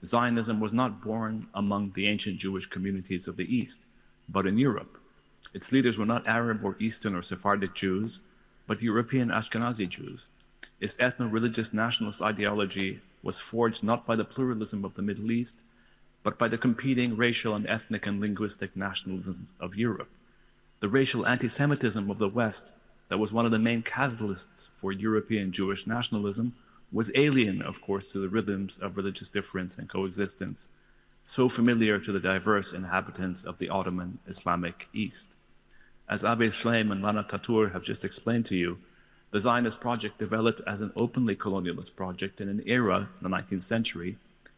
Zionism was not born among the ancient Jewish communities of the East, but in Europe. Its leaders were not Arab or Eastern or Sephardic Jews, but European Ashkenazi Jews. Its ethno-religious nationalist ideology was forged not by the pluralism of the Middle East, but by the competing racial and ethnic and linguistic nationalisms of Europe. The racial anti-Semitism of the West, that was one of the main catalysts for European Jewish nationalism, was alien, of course, to the rhythms of religious difference and coexistence, so familiar to the diverse inhabitants of the Ottoman Islamic East. As Abe Shleim and Lana Tatur have just explained to you, the Zionist project developed as an openly colonialist project in an era, the 19th century,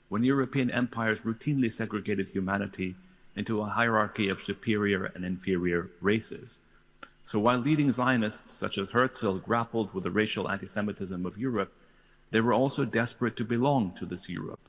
when European empires routinely segregated humanity into a hierarchy of superior and inferior races. So while leading Zionists such as Herzl grappled with the racial anti-Semitism of Europe, they were also desperate to belong to this Europe.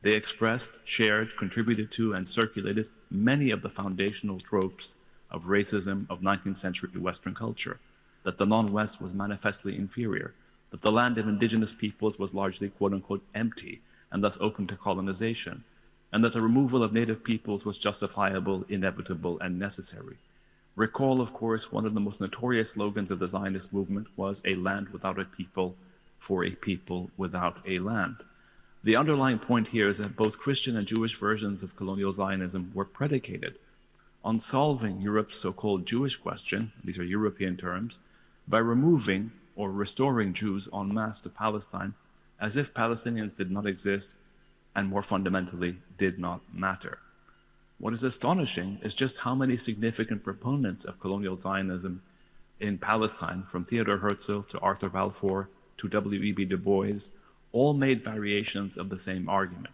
They expressed, shared, contributed to, and circulated many of the foundational tropes of racism of 19th century Western culture, that the non-West was manifestly inferior, that the land of indigenous peoples was largely quote-unquote empty and thus open to colonization, and that the removal of native peoples was justifiable, inevitable, and necessary. Recall, of course, one of the most notorious slogans of the Zionist movement was "a land without a people for a people without a land." The underlying point here is that both Christian and Jewish versions of colonial Zionism were predicated on solving Europe's so-called Jewish question, these are European terms, by removing or restoring Jews en masse to Palestine as if Palestinians did not exist and, more fundamentally, did not matter. What is astonishing is just how many significant proponents of colonial Zionism in Palestine, from Theodor Herzl to Arthur Balfour to W.E.B. Du Bois, all made variations of the same argument.